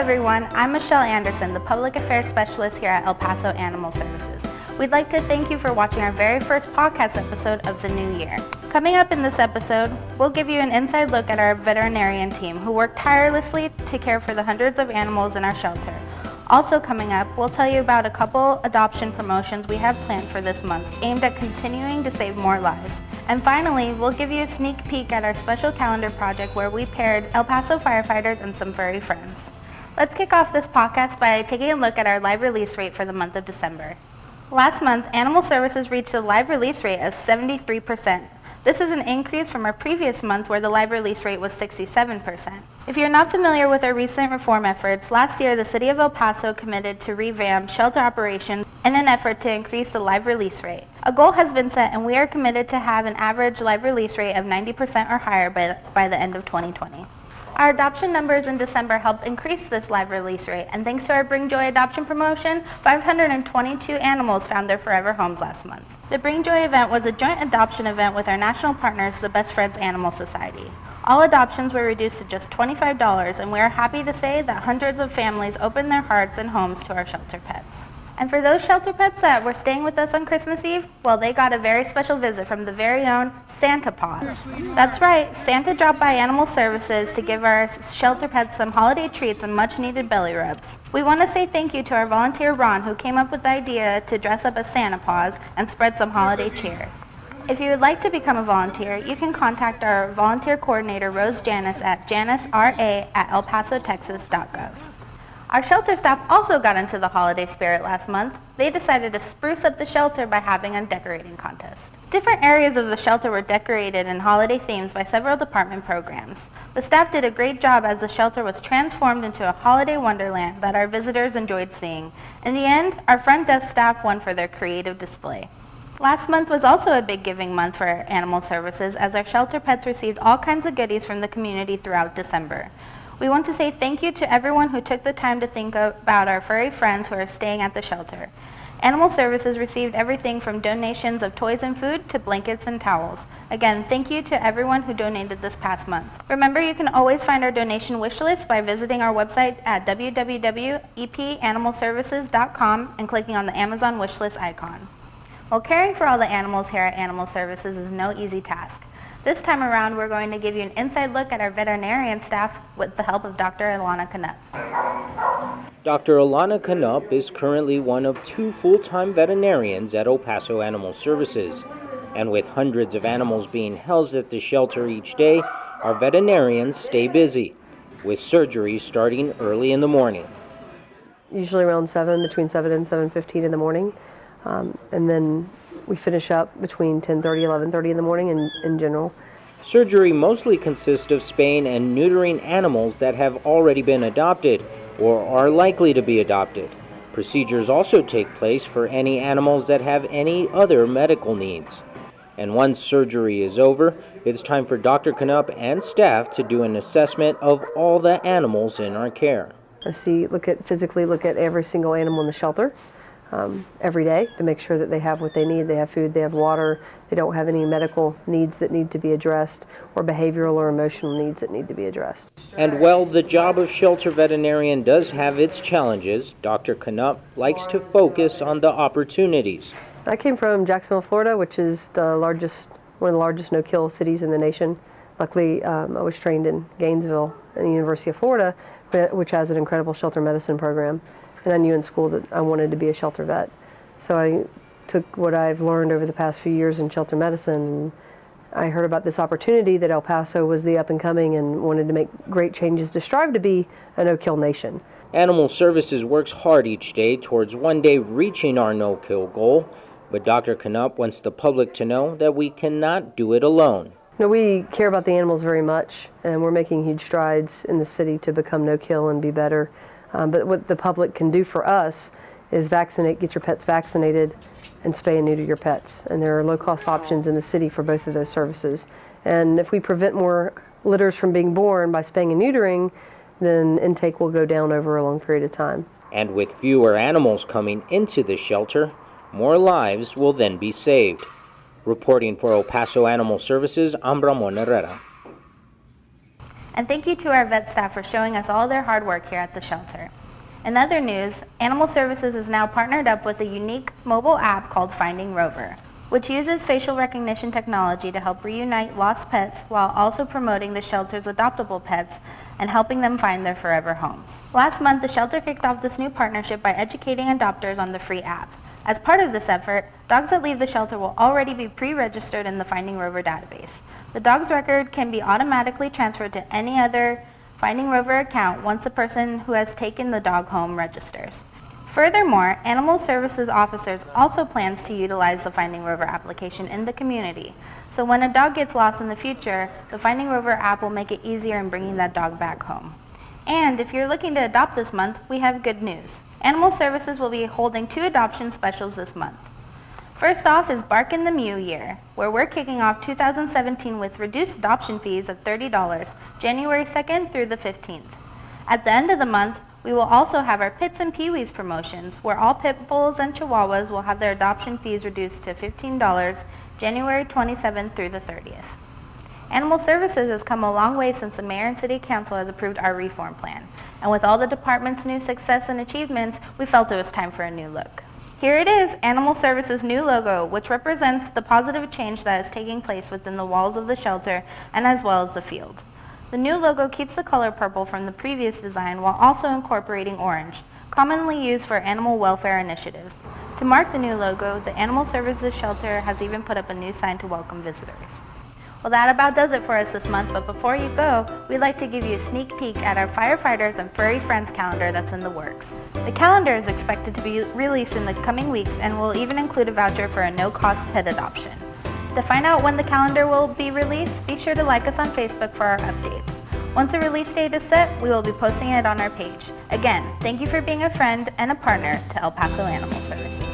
everyone, I'm Michelle Anderson, the Public Affairs Specialist here at El Paso Animal Services. We'd like to thank you for watching our very first podcast episode of the new year. Coming up in this episode, we'll give you an inside look at our veterinarian team who work tirelessly to care for the hundreds of animals in our shelter. Also coming up, we'll tell you about a couple adoption promotions we have planned for this month aimed at continuing to save more lives. And finally, we'll give you a sneak peek at our special calendar project where we paired El Paso firefighters and some furry friends. Let's kick off this podcast by taking a look at our live release rate for the month of December. Last month, Animal Services reached a live release rate of 73%. This is an increase from our previous month where the live release rate was 67%. If you're not familiar with our recent reform efforts, last year the City of El Paso committed to revamp shelter operations in an effort to increase the live release rate. A goal has been set and we are committed to have an average live release rate of 90% or higher by the end of 2020. Our adoption numbers in December helped increase this live release rate, and thanks to our Bring Joy adoption promotion, 522 animals found their forever homes last month. The Bring Joy event was a joint adoption event with our national partners, the Best Friends Animal Society. All adoptions were reduced to just $25, and we are happy to say that hundreds of families opened their hearts and homes to our shelter pets. And for those shelter pets that were staying with us on Christmas Eve, well, they got a very special visit from the very own Santa Paws. That's right, Santa dropped by Animal Services to give our shelter pets some holiday treats and much-needed belly rubs. We want to say thank you to our volunteer Ron, who came up with the idea to dress up as Santa Paws and spread some holiday cheer. If you would like to become a volunteer, you can contact our volunteer coordinator, Rose Janice, at janicera@elpasotexas.gov. Our shelter staff also got into the holiday spirit last month. They decided to spruce up the shelter by having a decorating contest. Different areas of the shelter were decorated in holiday themes by several department programs. The staff did a great job as the shelter was transformed into a holiday wonderland that our visitors enjoyed seeing. In the end, our front desk staff won for their creative display. Last month was also a big giving month for Animal Services as our shelter pets received all kinds of goodies from the community throughout December. We want to say thank you to everyone who took the time to think about our furry friends who are staying at the shelter. Animal Services received everything from donations of toys and food to blankets and towels. Again, thank you to everyone who donated this past month. Remember, you can always find our donation wish list by visiting our website at www.epanimalservices.com and clicking on the Amazon wish list icon. Well, caring for all the animals here at Animal Services is no easy task. This time around, we're going to give you an inside look at our veterinarian staff with the help of Dr. Ilana Canup. Dr. Ilana Canup is currently one of 2 full-time veterinarians at El Paso Animal Services. And with hundreds of animals being housed at the shelter each day, our veterinarians stay busy, with surgery starting early in the morning. Usually around between 7 and 7:15 in the morning. And then we finish up between 10:30, 11:30 in the morning in general. Surgery mostly consists of spaying and neutering animals that have already been adopted or are likely to be adopted. Procedures also take place for any animals that have any other medical needs. And once surgery is over, it's time for Dr. Canup and staff to do an assessment of all the animals in our care. Physically look at every single animal in the shelter. Every day to make sure that they have what they need. They have food, they have water, they don't have any medical needs that need to be addressed or behavioral or emotional needs that need to be addressed. And while the job of shelter veterinarian does have its challenges, Dr. Canup likes to focus on the opportunities. I came from Jacksonville, Florida, which is one of the largest no-kill cities in the nation. Luckily, I was trained in Gainesville at the University of Florida, which has an incredible shelter medicine program. And I knew in school that I wanted to be a shelter vet. So I took what I've learned over the past few years in shelter medicine. I heard about this opportunity that El Paso was the up and coming and wanted to make great changes to strive to be a no-kill nation. Animal Services works hard each day towards one day reaching our no-kill goal, but Dr. Canup wants the public to know that we cannot do it alone. We care about the animals very much, and we're making huge strides in the city to become no-kill and be better. But what the public can do for us is get your pets vaccinated, and spay and neuter your pets. And there are low-cost options in the city for both of those services. And if we prevent more litters from being born by spaying and neutering, then intake will go down over a long period of time. And with fewer animals coming into the shelter, more lives will then be saved. Reporting for El Paso Animal Services, I'm Ramon Herrera. And thank you to our vet staff for showing us all their hard work here at the shelter. In other news, Animal Services is now partnered up with a unique mobile app called Finding Rover, which uses facial recognition technology to help reunite lost pets while also promoting the shelter's adoptable pets and helping them find their forever homes. Last month, the shelter kicked off this new partnership by educating adopters on the free app. As part of this effort, dogs that leave the shelter will already be pre-registered in the Finding Rover database. The dog's record can be automatically transferred to any other Finding Rover account once the person who has taken the dog home registers. Furthermore, Animal Services officers also plans to utilize the Finding Rover application in the community. So when a dog gets lost in the future, the Finding Rover app will make it easier in bringing that dog back home. And if you're looking to adopt this month, we have good news. Animal Services will be holding 2 adoption specials this month. First off is Bark in the Mew Year, where we're kicking off 2017 with reduced adoption fees of $30, January 2nd through the 15th. At the end of the month, we will also have our Pits and Pee-wees promotions, where all pit bulls and chihuahuas will have their adoption fees reduced to $15, January 27th through the 30th. Animal Services has come a long way since the Mayor and City Council has approved our reform plan. And with all the department's new success and achievements, we felt it was time for a new look. Here it is, Animal Services' new logo, which represents the positive change that is taking place within the walls of the shelter and as well as the field. The new logo keeps the color purple from the previous design while also incorporating orange, commonly used for animal welfare initiatives. To mark the new logo, the Animal Services shelter has even put up a new sign to welcome visitors. Well, that about does it for us this month, but before you go, we'd like to give you a sneak peek at our Firefighters and Furry Friends calendar that's in the works. The calendar is expected to be released in the coming weeks and will even include a voucher for a no-cost pet adoption. To find out when the calendar will be released, be sure to like us on Facebook for our updates. Once a release date is set, we will be posting it on our page. Again, thank you for being a friend and a partner to El Paso Animal Services.